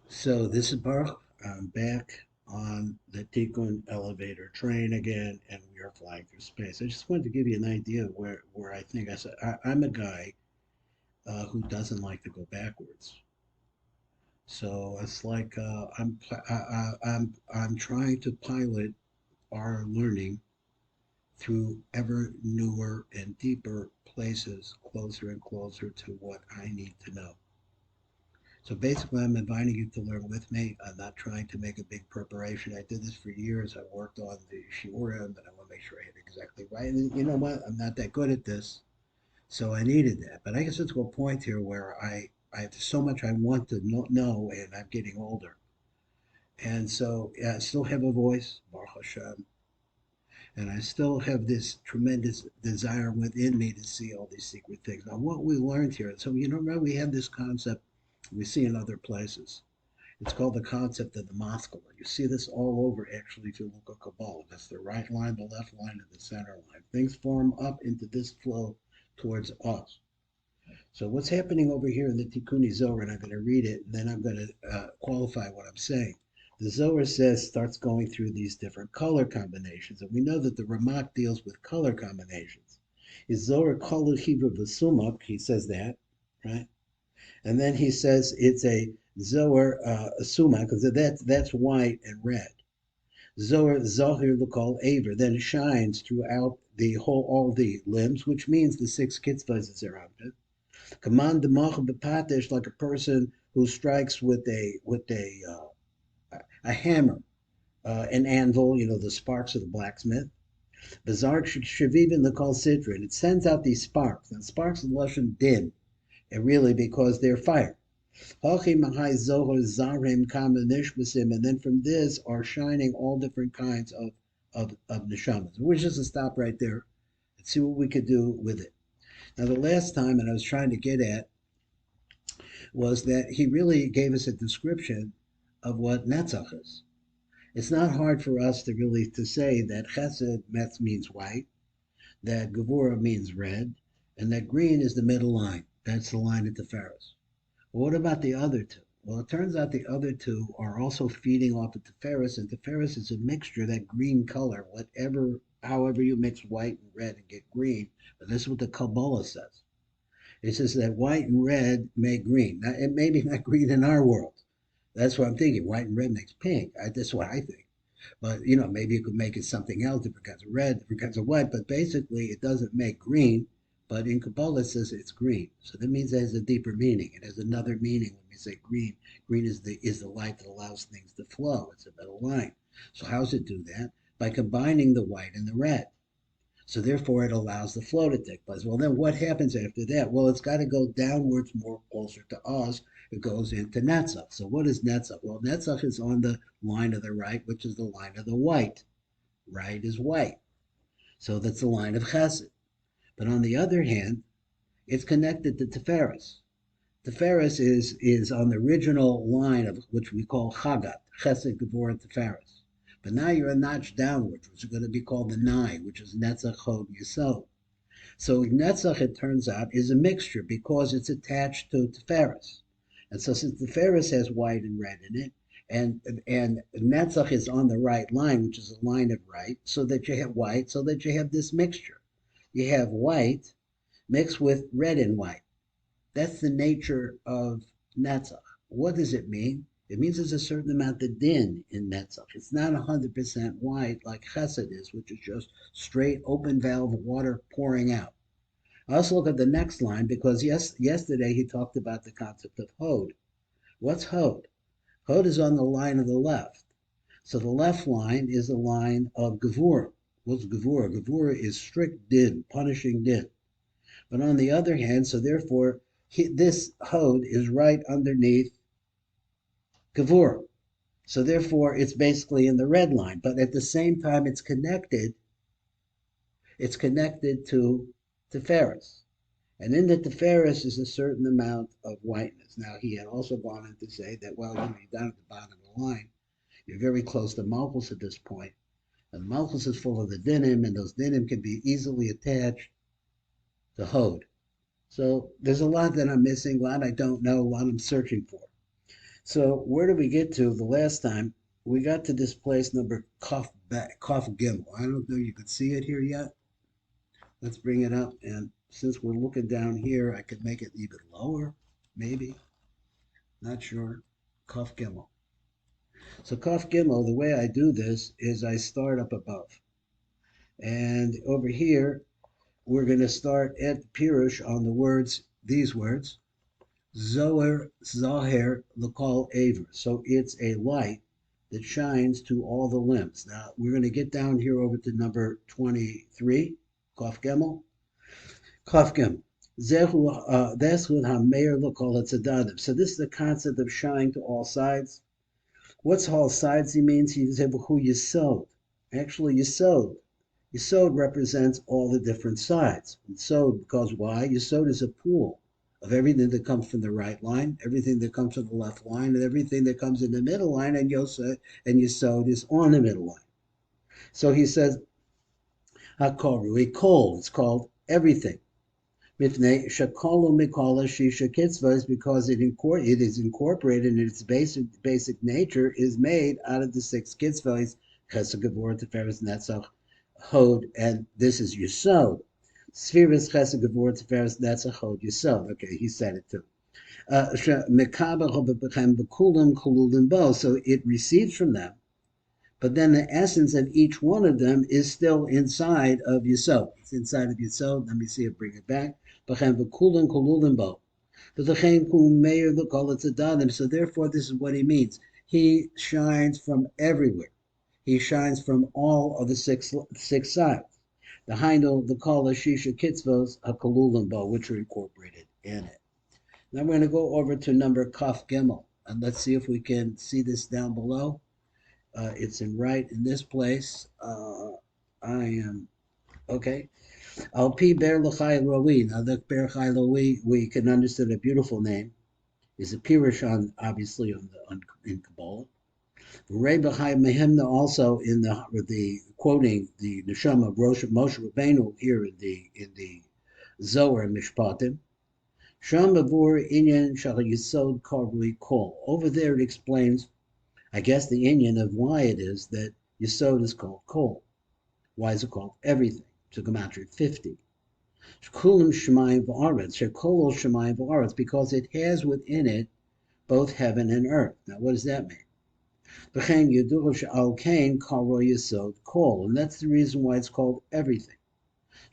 So this is Baruch. I'm back on the Tikkun elevator train again, and we are flying through space. I just wanted to give you an idea of where I think I'm a guy who doesn't like to go backwards. So it's like I'm trying to pilot our learning through ever newer and deeper places, closer and closer to what I need to know. So basically, I'm inviting you to learn with me. I'm not trying to make a big preparation. I did this for years. I worked on the shiurim, but I want to make sure I hit it exactly right. And you know what? I'm not that good at this, so I needed that. But I guess it's to a point here where I have so much I want to know, and I'm getting older. And so yeah, I still have a voice, Baruch Hashem, and I still have this tremendous desire within me to see all these secret things. Now, what we learned here, so remember we have this concept we see in other places. It's called the concept of the maskala. You see this all over, actually, if you look at Kabbalah. That's the right line, the left line, and the center line. Things form up into this flow towards us. So what's happening over here in the Tikunei Zohar, and I'm going to read it, and then I'm going to qualify what I'm saying. The Zohar starts going through these different color combinations, and we know that the Ramak deals with color combinations. Is Zohar Kolu Hebrew V'Sumak, he says that, right? And then he says it's a Zohar Suma, because that's white and red. Zohar Zohir Lukol Aver, then it shines throughout the whole all the limbs, which means the six kitzvahs is around it. Command the B'Patesh, like a person who strikes with a hammer, an anvil, the sparks of the blacksmith. Bizarre Shavivin Lukol Sidrin, it sends out these sparks. And sparks of Lashon din, and really because they're fire. And then from this are shining all different kinds of neshamas. We're just to stop right there and see what we could do with it. Now, the last time, and I was trying to get at, was that he really gave us a description of what Netzach is. It's not hard for us to really to say that Chesed means white, that Gevurah means red, and that green is the middle line. That's the line at the Tiferes. Well, what about the other two? Well, it turns out the other two are also feeding off of Tiferes, and Tiferes is a mixture, that green color, however you mix white and red and get green. But this is what the Kabbalah says. It says that white and red make green. Now, it may be not green in our world. That's what I'm thinking. White and red makes pink. That's what I think. But, maybe you could make it something else, different kinds of red, different kinds of white. But basically, it doesn't make green. But in Kabbalah, it says it's green. So that means it has a deeper meaning. It has another meaning when we say green. Green is the light that allows things to flow. It's a middle line. So how does it do that? By combining the white and the red. So therefore, it allows the flow to take place. Well, then what happens after that? Well, it's got to go downwards more closer to us. It goes into Netzach. So what is Netzach? Well, Netzach is on the line of the right, which is the line of the white. Right is white. So that's the line of Chesed. But on the other hand, it's connected to Tiferes. Tiferes is on the original line of which we call Chagat, Chesed, Gevurah, Tiferes. But now you're a notch downwards, which is going to be called the Nine, which is Netzach, Chod, Yesod. So Netzach, it turns out, is a mixture because it's attached to Tiferes. And so since Tiferes has white and red in it, and Netzach is on the right line, which is a line of right, so that you have white, so that you have this mixture. You have white mixed with red and white. That's the nature of Netzach. What does it mean? It means there's a certain amount of din in Netzach. It's not 100% white like Chesed is, which is just straight open valve water pouring out. I also look at the next line because yesterday he talked about the concept of Hod. What's Hod? Hod is on the line of the left. So the left line is the line of Gevurah. What's Gevurah? Gevurah is strict din, punishing din. But on the other hand, so therefore, this Hod is right underneath Gevurah. So therefore, it's basically in the red line. But at the same time, it's connected. It's connected to Tiferes. And in the Tiferes is a certain amount of whiteness. Now, he had also gone on to say that, well, you're down at the bottom of the line. You're very close to Malchus at this point. And Malchus is full of the dinim, and those dinim can be easily attached to Hod. So there's a lot that I'm missing, a lot I don't know, a lot I'm searching for. So where did we get to the last time? We got to this place number Kaf Gimel. I don't know you could see it here yet. Let's bring it up, and since we're looking down here, I could make it even lower, maybe. Not sure. Kaf Gimel. So Kaf Gimel, the way I do this is I start up above, and over here we're going to start at the Pirush on the words, these words, Zohar, Zohar, Lakal Aver. So it's a light that shines to all the limbs. Now, we're going to get down here over to number 23, Kaf Gimel. Kaf Gimel. That's what Hameir Lakal Tzadadim. So this is the concept of shining to all sides. What's all sides he means? He said, who Yesod. Actually, Yesod. Yesod represents all the different sides. Yesod, because why? Yesod is a pool of everything that comes from the right line, everything that comes from the left line, and everything that comes in the middle line, and Yosef and Yesod is on the middle line. So he says, Hakoru, kol, it's called everything. Mifnei shakolu mikala shisha kitzvahs, because it is incorporated in its basic nature, is made out of the 6 kitzvahs, chesed, gevurah, tiferes, netzach, hod, and this is Yesod. Spheres, chesed, gevurah, tiferes, netzach, hod, Yesod. Okay, he said it too. So it receives from them, but then the essence of each one of them is still inside of Yesod. It's inside of Yesod. Let me see it, bring it back. So therefore, this is what he means. He shines from everywhere. He shines from all of the six sides. The Hainu, the Kala, Shisha, Kitzvos, Hakolulim Bo, which are incorporated in it. Now we're going to go over to number Kaf Gimel, and let's see if we can see this down below. It's in this place. I am okay. Al Pi Ber L'Chai Loi. Now the Ber Chai Loi, we can understand a beautiful name. Is a Pirush on, obviously, in Kabbalah. Rebbe Chai Mehemna also in the quoting the Neshama of Moshe Rabbeinu here in the Zohar and Mishpatim. Sham Bavur Inyan Shal Yesod Karvui Kol. Over there it explains, I guess, the Inyan of why it is that Yesod is called Kol. Why is it called everything? To Gematria 50. Kulim Shemayim V'aretz, Shekolol Shemayim V'aretz, because it has within it both heaven and earth. Now, what does that mean? V'chein Yeduch She'al Kain Karo Yesod Kol, and that's the reason why it's called everything.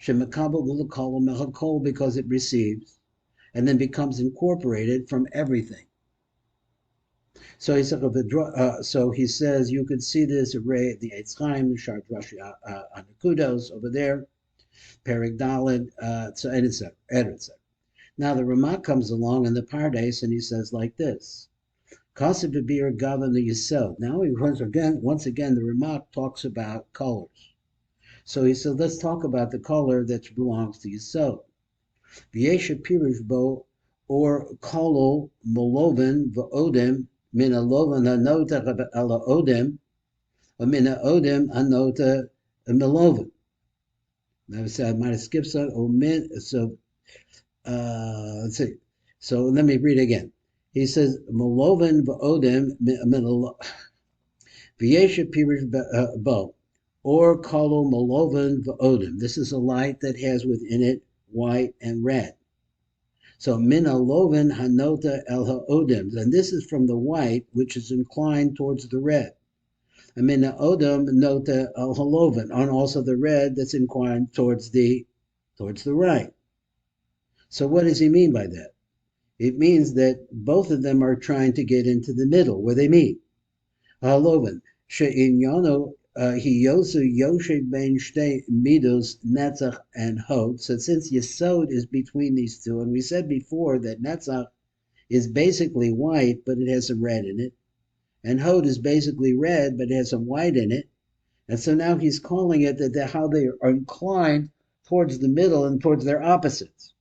Shemekabel L'Kol Mechad Kol, because it receives and then becomes incorporated from everything. So he says you could see this array, the Eitz Chaim, the Shart Rashi Anakudos over there, Perik Dalid, and etc. Now the Ramah comes along in the Pardes and he says like this: Kasib Bibir Gavan the Yesod. Now he once again the Ramah talks about colors. So he said, let's talk about the color that belongs to Yesod. V'yesha Pirush Bo or Kolo Molovin V'odem Mina Lovan Hanota Ala Odem, or Mina Odem Hanota Milovin. Now, I might have skipped some. Let's see. So let me read again. He says, Molovin V'odem Mina V'yesha Pirush Bo or Kolo Molovin V'odem. This is a light that has within it white and red. So Mina Loven Hanota El Ha'odem, and this is from the white, which is inclined towards the red. And Mina Odem Nota El Haloven, and also the red that's inclined towards the right. So what does he mean by that? It means that both of them are trying to get into the middle where they meet. Haloven She'in Yano Hiyosu Yoshe Ben Shtei Midos Netzach and Hod. So since Yesod is between these two, and we said before that Netzach is basically white, but it has some red in it, and Hod is basically red, but it has some white in it, and so now he's calling it that how they are inclined towards the middle and towards their opposites.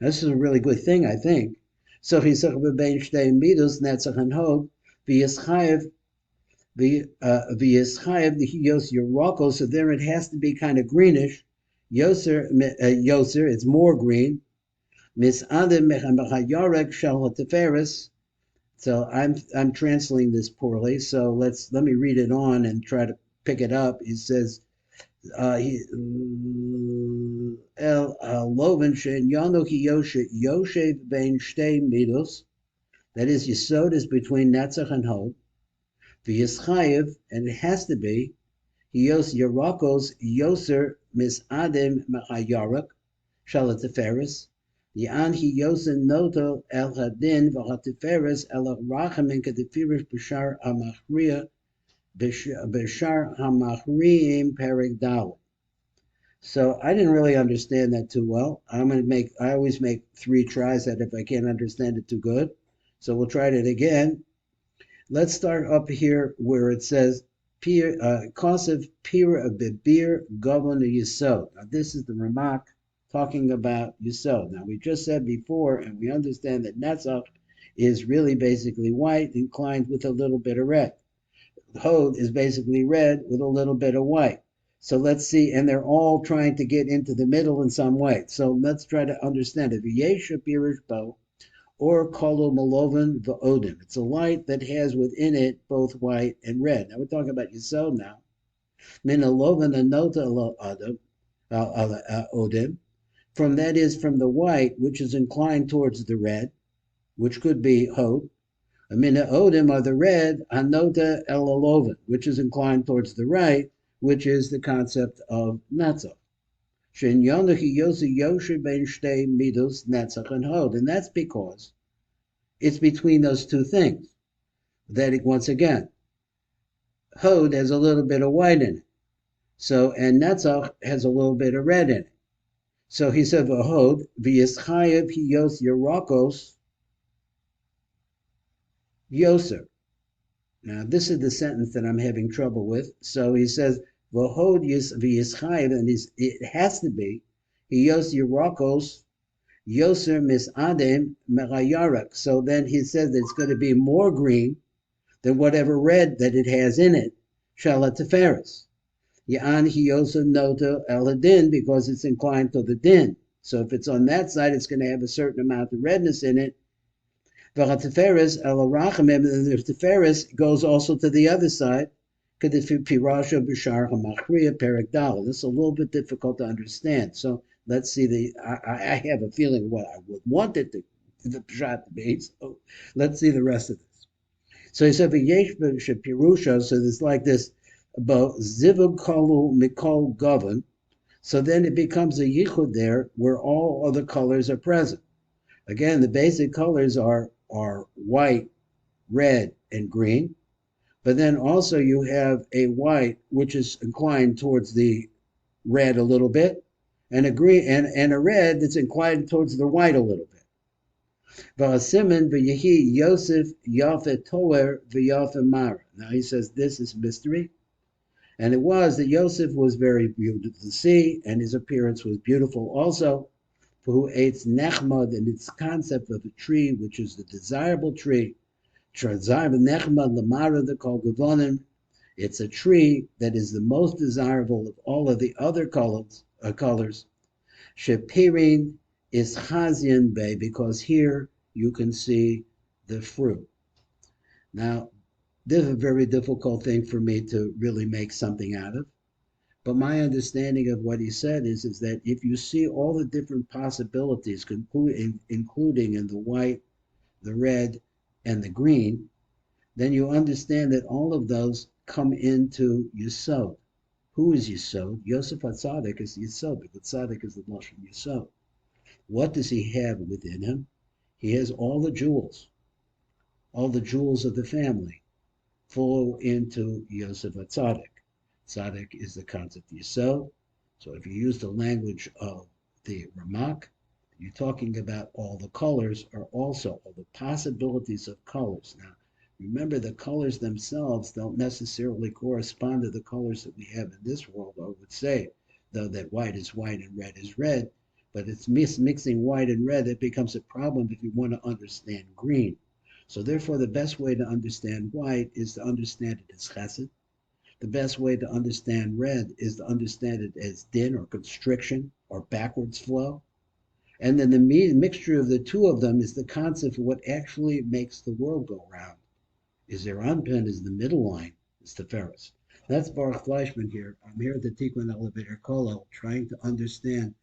Now, this is a really good thing, I think. So he said Ben Shtei Midos Netzach and Hod v'Yischayev. The Yos Yeroko, so there it has to be kind of greenish. Yoser, it's more green. Mis Adam Mechamachayarek Shal Teferis, So I'm translating this poorly. So let me read it on and try to pick it up. He says, El Loven Shen Yano Ki Yosef Ben Shtei Midos. That is, Yesod is between Netzach and Hod. V'Yischayev, and it has to be, Yos Yerakos Yoser Misadem Machayarak Shalat Teferes. Yan Hi Yosen Noto El Hadin V'Hatiferes El Rachamin Kedefirish B'Shar Hamachria B'Shar Hamachriim Perek Dalet. So I didn't really understand that too well. I always make 3 tries at it if I can't understand it too good. So we'll try it again. Let's start up here where it says, Kosev Pira Bibir Govon Yesod. Now this is the remark talking about Yesod. Now we just said before, and we understand that Netzach is really basically white, inclined with a little bit of red. Hod is basically red with a little bit of white. So let's see, and they're all trying to get into the middle in some way. So let's try to understand it. V'yesha pirish bo, or kolo malovan v'odim. It's a light that has within it both white and red. Now we're talking about Yesod now. Min alovan anota odim. From that is from the white, which is inclined towards the red, which could be Hod. Amina odim are the red, anota el alovan, which is inclined towards the right, which is the concept of Netzach. Shen yonachi yosi yosher ben shtei midos Netzach and Hod. And that's because it's between those two things. That once again, Hod has a little bit of white in it. So, and Netzach has a little bit of red in it. So he said, V'hod, v'yischayev hiyos yerakos yoser. Now, this is the sentence that I'm having trouble with. So he says, V'hod v'yischayev, and it has to be, hiyos yerakos yoser misadem merayarak. So then he says that it's going to be more green than whatever red that it has in it, shalat teferes. Ya'an hiyosa noto eladin, because it's inclined to the din. So if it's on that side, it's going to have a certain amount of redness in it. V'chateferes elarachamim, and the teferes goes also to the other side. Pirasha b'shar hamachriya perek dal. This is a little bit difficult to understand. So let's see I have a feeling what I would want it to the pshat to be. So let's see the rest of this. So he said, "V'yesh b'shapirusha." So there's like this about zivug kalu mikol govern. So then it becomes a yichud there where all other colors are present. Again, the basic colors are white, red, and green. But then also you have a white which is inclined towards the red a little bit, and a green and a red that's inclined towards the white a little bit. V'asimin v'yehi Yosef yafet toer v'yafet mara. Now he says this is mystery. And it was that Yosef was very beautiful to see, and his appearance was beautiful also. For who eats nechmad, and its concept of a tree, which is the desirable tree. Nechmad lamara, the called gavonim. It's a tree that is the most desirable of all of the other colors. Shepirin is chazian bay, because here you can see the fruit. Now, this is a very difficult thing for me to really make something out of. But my understanding of what he said is that if you see all the different possibilities, including in the white, the red, and the green, then you understand that all of those come into Yesod. Who is Yesod? Yosef HaTzadik is Yesod, because Tzadik is the Lashon Yesod. What does he have within him? He has all the jewels of the family flow into Yosef HaTzadik. Tzadik is the concept of Yesod. So if you use the language of the Ramak, you're talking about all the colors are also all the possibilities of colors. Now, remember the colors themselves don't necessarily correspond to the colors that we have in this world. I would say, though, that white is white and red is red, but it's mixing white and red that becomes a problem if you want to understand green. So therefore, the best way to understand white is to understand it as chesed. The best way to understand red is to understand it as din or constriction or backwards flow. And then the mixture of the two of them is the concept of what actually makes the world go round. Is their Anpin is the middle line, is the Ferris. That's Baruch Fleischman here. I'm here at the Tikkun Elevator Kollel trying to understand